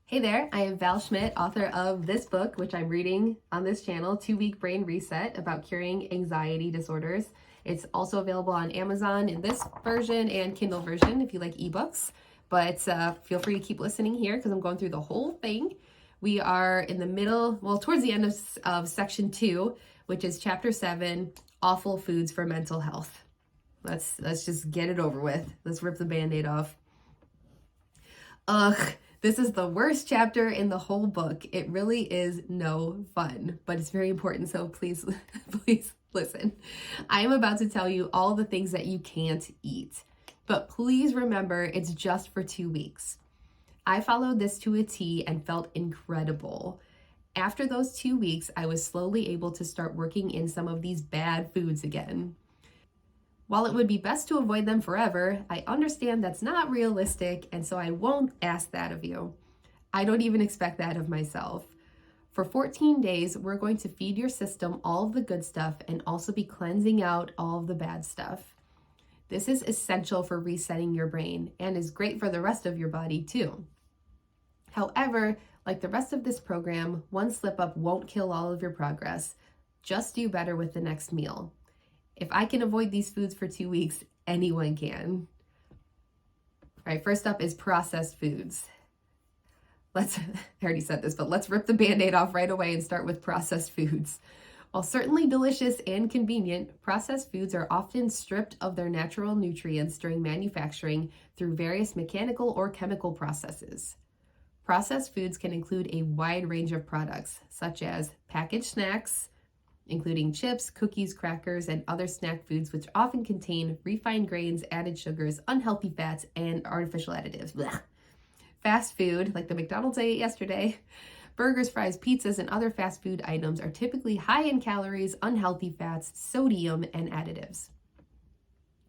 Hey there, I am Val Schmidt, author of this book, which I'm reading on this channel, 2-Week Brain Reset, about curing anxiety disorders. It's also available on Amazon in this version and Kindle version if you like ebooks. But feel free to keep listening here because I'm going through the whole thing. We are in the middle, towards the end of section 2, which is chapter 7, Awful Foods for Mental Health. Let's just get it over with. Let's rip the Band-Aid off. Ugh. This is the worst chapter in the whole book. It really is no fun, but it's very important, so please, please listen. I am about to tell you all the things that you can't eat, but please remember it's just for 2 weeks. I followed this to a T and felt incredible. After those 2 weeks, I was slowly able to start working in some of these bad foods again. While it would be best to avoid them forever, I understand that's not realistic, and so I won't ask that of you. I don't even expect that of myself. For 14 days, we're going to feed your system all of the good stuff and also be cleansing out all of the bad stuff. This is essential for resetting your brain and is great for the rest of your body too. However, like the rest of this program, one slip up won't kill all of your progress. Just do better with the next meal. If I can avoid these foods for 2 weeks, anyone can. All right, first up is processed foods. I already said this, but let's rip the Band-Aid off right away and start with processed foods. While certainly delicious and convenient, processed foods are often stripped of their natural nutrients during manufacturing through various mechanical or chemical processes. Processed foods can include a wide range of products, such as packaged snacks, including chips, cookies, crackers, and other snack foods, which often contain refined grains, added sugars, unhealthy fats, and artificial additives. Blech. Fast food, like the McDonald's I ate yesterday, burgers, fries, pizzas, and other fast food items are typically high in calories, unhealthy fats, sodium, and additives.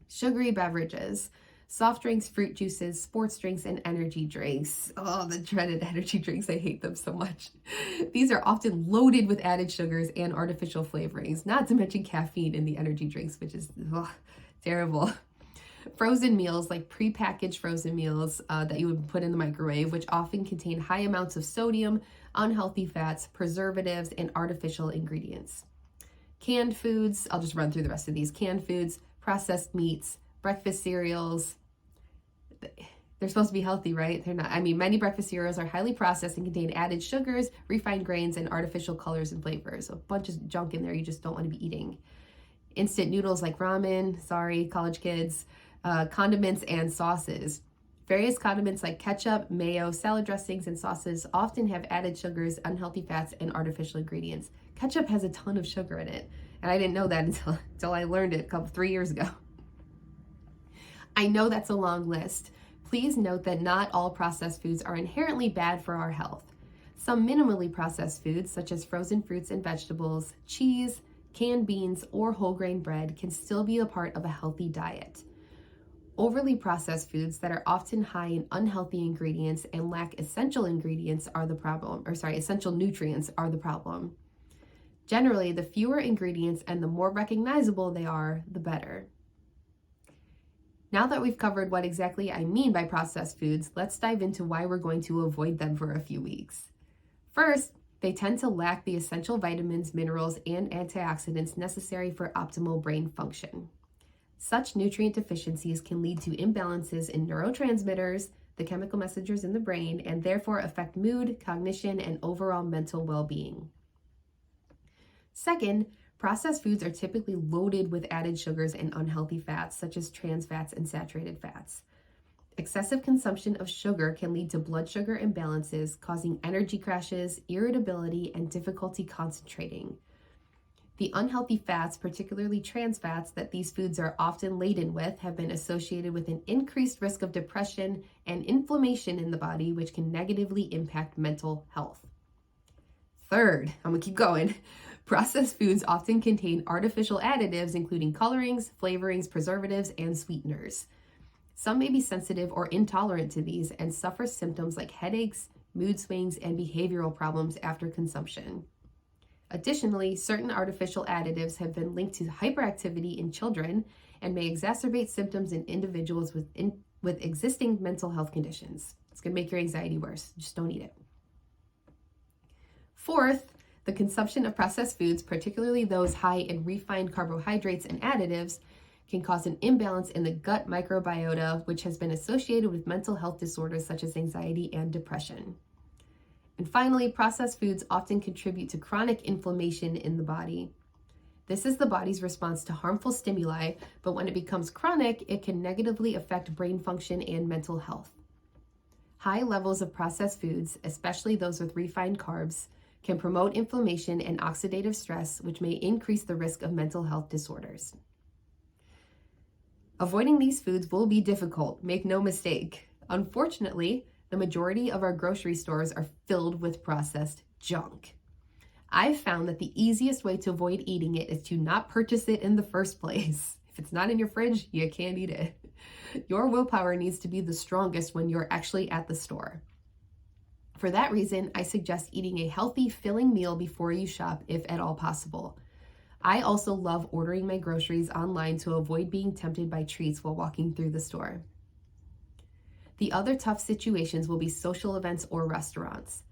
Sugary beverages, soft drinks, fruit juices, sports drinks, and energy drinks. Oh, the dreaded energy drinks. I hate them so much. These are often loaded with added sugars and artificial flavorings, not to mention caffeine in the energy drinks, which is terrible. Frozen meals, like prepackaged frozen meals that you would put in the microwave, which often contain high amounts of sodium, unhealthy fats, preservatives, and artificial ingredients. Canned foods, I'll just run through the rest of these. Canned foods, processed meats, breakfast cereals. They're supposed to be healthy, right? They're not. Many breakfast cereals are highly processed and contain added sugars, refined grains, and artificial colors and flavors. A bunch of junk in there you just don't want to be eating. Instant noodles like ramen, sorry, college kids, condiments and sauces. Various condiments like ketchup, mayo, salad dressings, and sauces often have added sugars, unhealthy fats, and artificial ingredients. Ketchup has a ton of sugar in it, and I didn't know that until I learned it 3 years ago. I know that's a long list. Please note that not all processed foods are inherently bad for our health. Some minimally processed foods, such as frozen fruits and vegetables, cheese, canned beans, or whole grain bread, can still be a part of a healthy diet. Overly processed foods that are often high in unhealthy ingredients and lack essential nutrients are the problem. Generally, the fewer ingredients and the more recognizable they are, the better. Now that we've covered what exactly I mean by processed foods, let's dive into why we're going to avoid them for a few weeks. First, they tend to lack the essential vitamins, minerals, and antioxidants necessary for optimal brain function. Such nutrient deficiencies can lead to imbalances in neurotransmitters, the chemical messengers in the brain, and therefore affect mood, cognition, and overall mental well-being. Second, processed foods are typically loaded with added sugars and unhealthy fats, such as trans fats and saturated fats. Excessive consumption of sugar can lead to blood sugar imbalances, causing energy crashes, irritability, and difficulty concentrating. The unhealthy fats, particularly trans fats, that these foods are often laden with have been associated with an increased risk of depression and inflammation in the body, which can negatively impact mental health. Third, I'm gonna keep going. Processed foods often contain artificial additives, including colorings, flavorings, preservatives, and sweeteners. Some may be sensitive or intolerant to these and suffer symptoms like headaches, mood swings, and behavioral problems after consumption. Additionally, certain artificial additives have been linked to hyperactivity in children and may exacerbate symptoms in individuals with existing mental health conditions. It's going to make your anxiety worse. Just don't eat it. Fourth, the consumption of processed foods, particularly those high in refined carbohydrates and additives, can cause an imbalance in the gut microbiota, which has been associated with mental health disorders such as anxiety and depression. And finally, processed foods often contribute to chronic inflammation in the body. This is the body's response to harmful stimuli, but when it becomes chronic, it can negatively affect brain function and mental health. High levels of processed foods, especially those with refined carbs, can promote inflammation and oxidative stress, which may increase the risk of mental health disorders. Avoiding these foods will be difficult, make no mistake. Unfortunately, the majority of our grocery stores are filled with processed junk. I've found that the easiest way to avoid eating it is to not purchase it in the first place. If it's not in your fridge, you can't eat it. Your willpower needs to be the strongest when you're actually at the store. For that reason, I suggest eating a healthy, filling meal before you shop, if at all possible. I also love ordering my groceries online to avoid being tempted by treats while walking through the store. The other tough situations will be social events or restaurants.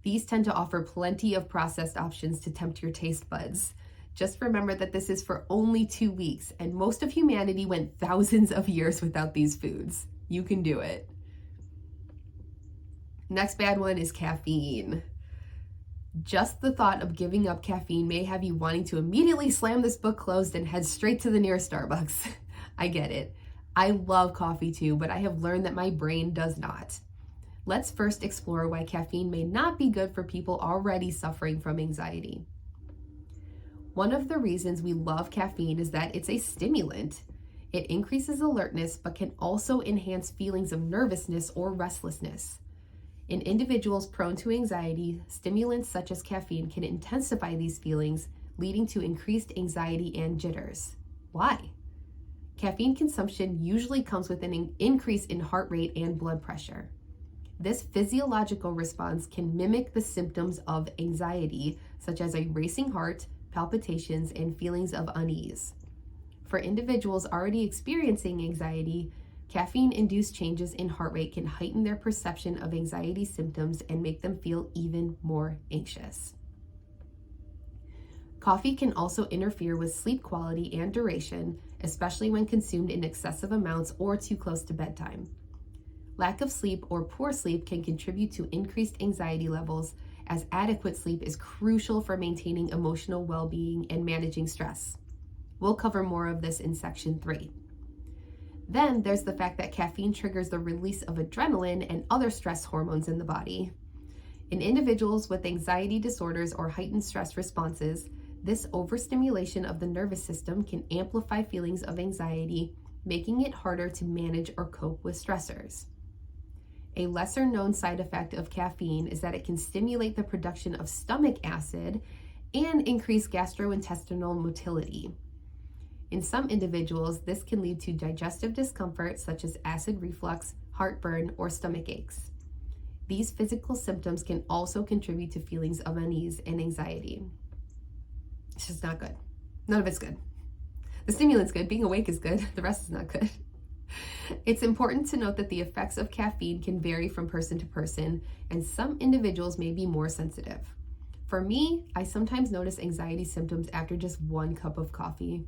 These tend to offer plenty of processed options to tempt your taste buds. Just remember that this is for only 2 weeks, and most of humanity went thousands of years without these foods. You can do it. Next bad one is caffeine. Just the thought of giving up caffeine may have you wanting to immediately slam this book closed and head straight to the nearest Starbucks. I get it. I love coffee too, but I have learned that my brain does not. Let's first explore why caffeine may not be good for people already suffering from anxiety. One of the reasons we love caffeine is that it's a stimulant. It increases alertness, but can also enhance feelings of nervousness or restlessness. In individuals prone to anxiety, stimulants such as caffeine can intensify these feelings, leading to increased anxiety and jitters. Why? Caffeine consumption usually comes with an increase in heart rate and blood pressure. This physiological response can mimic the symptoms of anxiety, such as a racing heart, palpitations, and feelings of unease. For individuals already experiencing anxiety, caffeine-induced changes in heart rate can heighten their perception of anxiety symptoms and make them feel even more anxious. Coffee can also interfere with sleep quality and duration, especially when consumed in excessive amounts or too close to bedtime. Lack of sleep or poor sleep can contribute to increased anxiety levels, as adequate sleep is crucial for maintaining emotional well-being and managing stress. We'll cover more of this in section 3. Then there's the fact that caffeine triggers the release of adrenaline and other stress hormones in the body. In individuals with anxiety disorders or heightened stress responses, this overstimulation of the nervous system can amplify feelings of anxiety, making it harder to manage or cope with stressors. A lesser known side effect of caffeine is that it can stimulate the production of stomach acid and increase gastrointestinal motility. In some individuals, this can lead to digestive discomfort such as acid reflux, heartburn, or stomach aches. These physical symptoms can also contribute to feelings of unease and anxiety. It's just not good. None of it's good. The stimulant's good, being awake is good, the rest is not good. It's important to note that the effects of caffeine can vary from person to person, and some individuals may be more sensitive. For me, I sometimes notice anxiety symptoms after just 1 cup of coffee.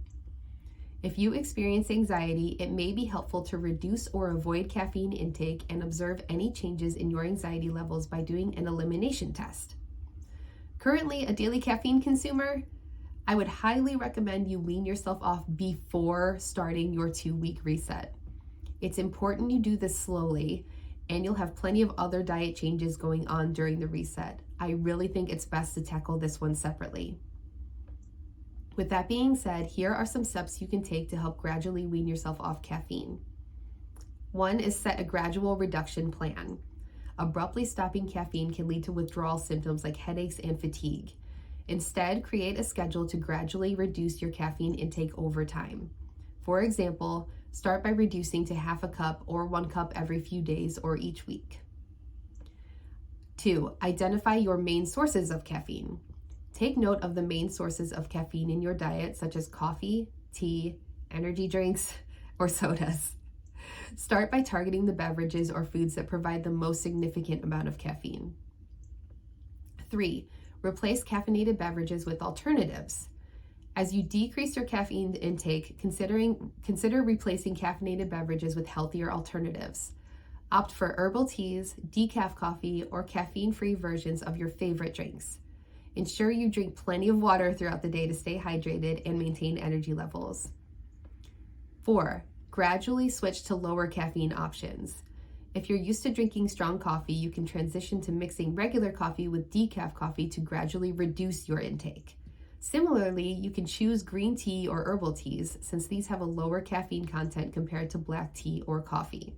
If you experience anxiety, it may be helpful to reduce or avoid caffeine intake and observe any changes in your anxiety levels by doing an elimination test. Currently a daily caffeine consumer, I would highly recommend you wean yourself off before starting your 2-week reset. It's important you do this slowly, and you'll have plenty of other diet changes going on during the reset. I really think it's best to tackle this one separately. With that being said, here are some steps you can take to help gradually wean yourself off caffeine. 1 is set a gradual reduction plan. Abruptly stopping caffeine can lead to withdrawal symptoms like headaches and fatigue. Instead, create a schedule to gradually reduce your caffeine intake over time. For example, start by reducing to half a cup or 1 cup every few days or each week. 2, identify your main sources of caffeine. Take note of the main sources of caffeine in your diet, such as coffee, tea, energy drinks, or sodas. Start by targeting the beverages or foods that provide the most significant amount of caffeine. 3, Replace caffeinated beverages with alternatives. As you decrease your caffeine intake, consider replacing caffeinated beverages with healthier alternatives. Opt for herbal teas, decaf coffee, or caffeine-free versions of your favorite drinks. Ensure you drink plenty of water throughout the day to stay hydrated and maintain energy levels. 4. Gradually switch to lower caffeine options. If you're used to drinking strong coffee, you can transition to mixing regular coffee with decaf coffee to gradually reduce your intake. Similarly, you can choose green tea or herbal teas since these have a lower caffeine content compared to black tea or coffee.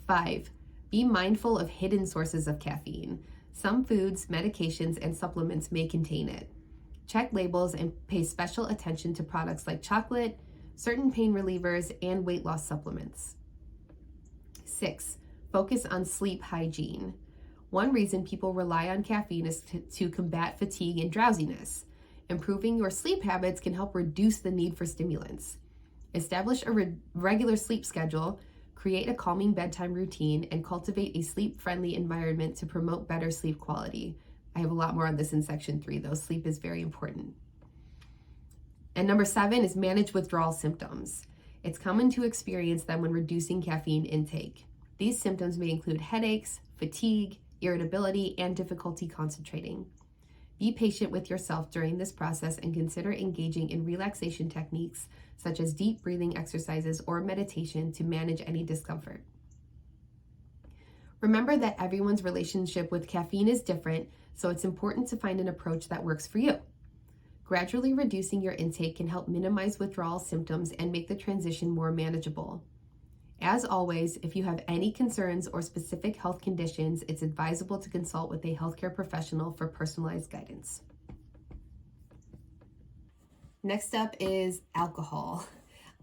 5. Be mindful of hidden sources of caffeine. Some foods, medications, and supplements may contain it. Check labels and pay special attention to products like chocolate, certain pain relievers, and weight loss supplements. 6. Focus on sleep hygiene. One reason people rely on caffeine is to combat fatigue and drowsiness. Improving your sleep habits can help reduce the need for stimulants. Establish a regular sleep schedule, create a calming bedtime routine, and cultivate a sleep-friendly environment to promote better sleep quality. I have a lot more on this in section 3, though. Sleep is very important. And number 7 is manage withdrawal symptoms. It's common to experience them when reducing caffeine intake. These symptoms may include headaches, fatigue, irritability, and difficulty concentrating. Be patient with yourself during this process and consider engaging in relaxation techniques such as deep breathing exercises or meditation to manage any discomfort. Remember that everyone's relationship with caffeine is different, so it's important to find an approach that works for you. Gradually reducing your intake can help minimize withdrawal symptoms and make the transition more manageable. As always, if you have any concerns or specific health conditions, it's advisable to consult with a healthcare professional for personalized guidance. Next up is alcohol.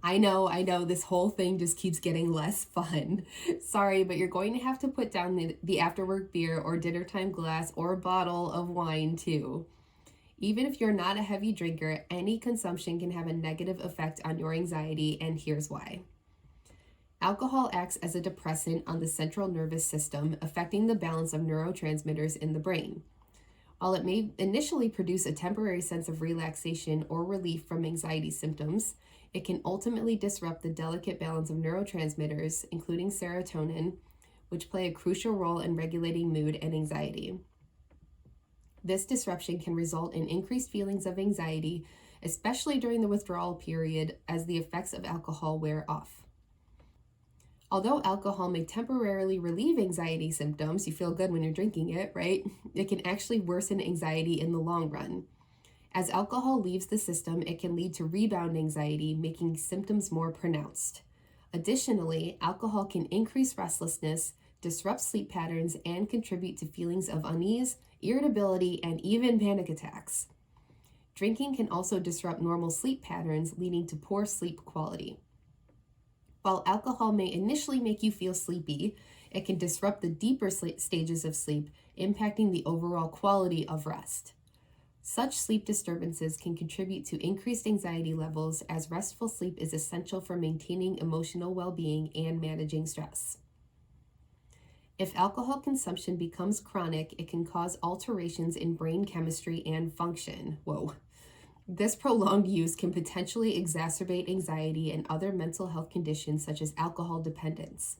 I know, this whole thing just keeps getting less fun. Sorry, but you're going to have to put down the after-work beer or dinner time glass or bottle of wine too. Even if you're not a heavy drinker, any consumption can have a negative effect on your anxiety, and here's why. Alcohol acts as a depressant on the central nervous system, affecting the balance of neurotransmitters in the brain. While it may initially produce a temporary sense of relaxation or relief from anxiety symptoms, it can ultimately disrupt the delicate balance of neurotransmitters, including serotonin, which play a crucial role in regulating mood and anxiety. This disruption can result in increased feelings of anxiety, especially during the withdrawal period as the effects of alcohol wear off. Although alcohol may temporarily relieve anxiety symptoms, you feel good when you're drinking it, right? It can actually worsen anxiety in the long run. As alcohol leaves the system, it can lead to rebound anxiety, making symptoms more pronounced. Additionally, alcohol can increase restlessness, disrupt sleep patterns, and contribute to feelings of unease, irritability, and even panic attacks. Drinking can also disrupt normal sleep patterns, leading to poor sleep quality. While alcohol may initially make you feel sleepy, it can disrupt the deeper stages of sleep, impacting the overall quality of rest. Such sleep disturbances can contribute to increased anxiety levels, as restful sleep is essential for maintaining emotional well-being and managing stress. If alcohol consumption becomes chronic, it can cause alterations in brain chemistry and function. This prolonged use can potentially exacerbate anxiety and other mental health conditions such as alcohol dependence.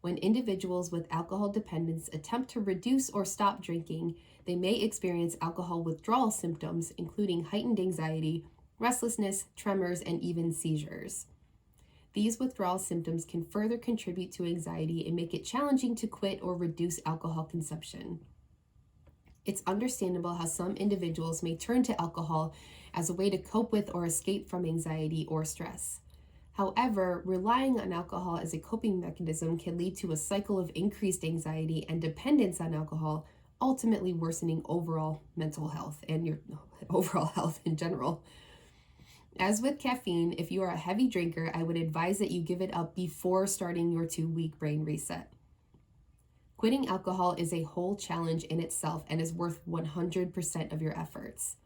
When individuals with alcohol dependence attempt to reduce or stop drinking, they may experience alcohol withdrawal symptoms, including heightened anxiety, restlessness, tremors, and even seizures. These withdrawal symptoms can further contribute to anxiety and make it challenging to quit or reduce alcohol consumption. It's understandable how some individuals may turn to alcohol as a way to cope with or escape from anxiety or stress. However, relying on alcohol as a coping mechanism can lead to a cycle of increased anxiety and dependence on alcohol, ultimately worsening overall mental health and your overall health in general. As with caffeine, if you are a heavy drinker, I would advise that you give it up before starting your 2-week brain reset. Quitting alcohol is a whole challenge in itself and is worth 100% of your efforts.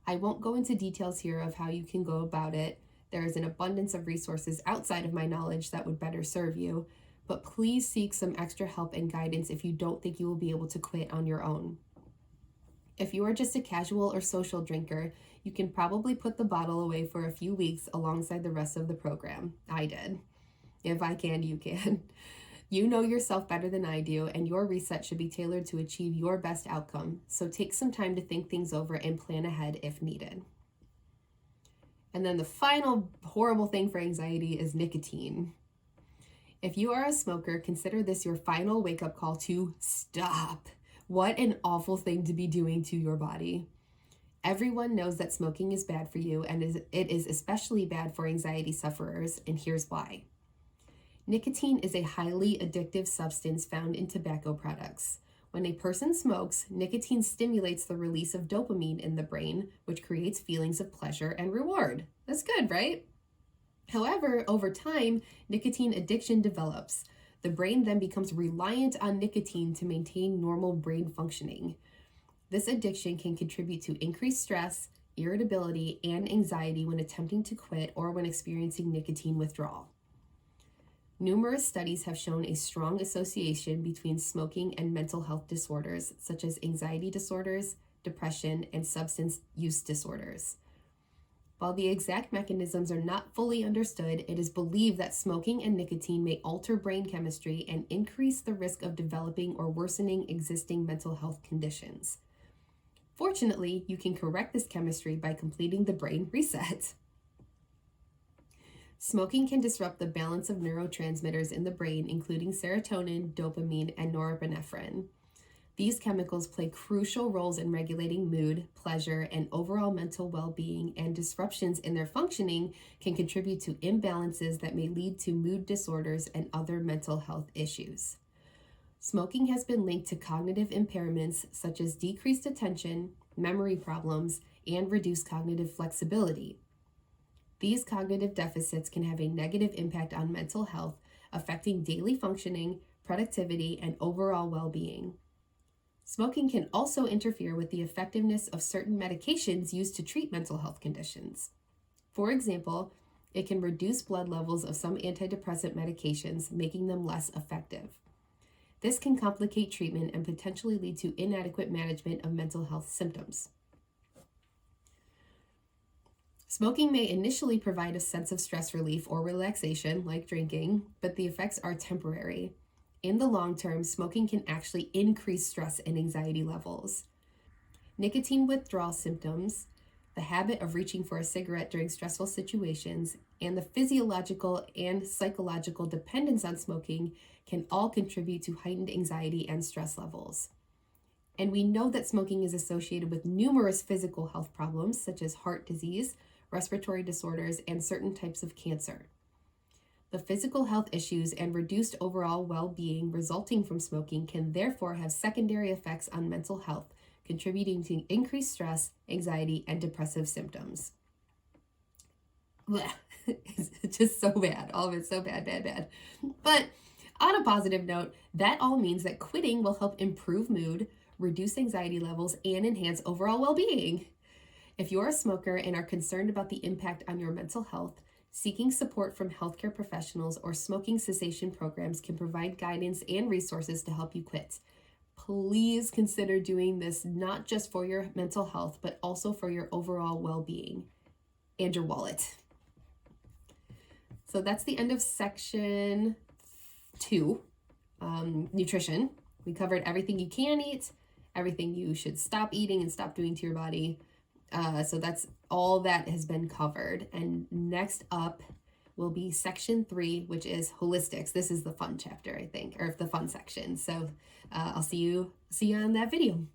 I won't go into details here of how you can go about it. There is an abundance of resources outside of my knowledge that would better serve you, but please seek some extra help and guidance if you don't think you will be able to quit on your own. If you are just a casual or social drinker, you can probably put the bottle away for a few weeks alongside the rest of the program. I did. If I can, you can. You know yourself better than I do, and your reset should be tailored to achieve your best outcome. So take some time to think things over and plan ahead if needed. And then the final horrible thing for anxiety is nicotine. If you are a smoker, consider this your final wake-up call to stop. What an awful thing to be doing to your body. Everyone knows that smoking is bad for you, and it is especially bad for anxiety sufferers, and here's why. Nicotine is a highly addictive substance found in tobacco products. When a person smokes, nicotine stimulates the release of dopamine in the brain, which creates feelings of pleasure and reward. That's good, right? However, over time, nicotine addiction develops. The brain then becomes reliant on nicotine to maintain normal brain functioning. This addiction can contribute to increased stress, irritability, and anxiety when attempting to quit or when experiencing nicotine withdrawal. Numerous studies have shown a strong association between smoking and mental health disorders, such as anxiety disorders, depression, and substance use disorders. While the exact mechanisms are not fully understood, it is believed that smoking and nicotine may alter brain chemistry and increase the risk of developing or worsening existing mental health conditions. Fortunately, you can correct this chemistry by completing the brain reset. Smoking can disrupt the balance of neurotransmitters in the brain, including serotonin, dopamine, and norepinephrine. These chemicals play crucial roles in regulating mood, pleasure, and overall mental well-being, and disruptions in their functioning can contribute to imbalances that may lead to mood disorders and other mental health issues. Smoking has been linked to cognitive impairments such as decreased attention, memory problems, and reduced cognitive flexibility. These cognitive deficits can have a negative impact on mental health, affecting daily functioning, productivity, and overall well-being. Smoking can also interfere with the effectiveness of certain medications used to treat mental health conditions. For example, it can reduce blood levels of some antidepressant medications, making them less effective. This can complicate treatment and potentially lead to inadequate management of mental health symptoms. Smoking may initially provide a sense of stress relief or relaxation, like drinking, but the effects are temporary. In the long term, smoking can actually increase stress and anxiety levels. Nicotine withdrawal symptoms, the habit of reaching for a cigarette during stressful situations, and the physiological and psychological dependence on smoking can all contribute to heightened anxiety and stress levels. And we know that smoking is associated with numerous physical health problems, such as heart disease, respiratory disorders, and certain types of cancer. The physical health issues and reduced overall well-being resulting from smoking can therefore have secondary effects on mental health, contributing to increased stress, anxiety, and depressive symptoms. It's just so bad. All of it's so bad, bad, bad. But on a positive note, that all means that quitting will help improve mood, reduce anxiety levels, and enhance overall well-being. If you're a smoker and are concerned about the impact on your mental health, seeking support from healthcare professionals or smoking cessation programs can provide guidance and resources to help you quit. Please consider doing this not just for your mental health, but also for your overall well-being and your wallet. So that's the end of section 2, nutrition. We covered everything you can eat, everything you should stop eating and stop doing to your body. So that's all that has been covered. And next up will be section 3, which is holistics. This is the fun chapter, I think, or the fun section. So I'll see you on that video.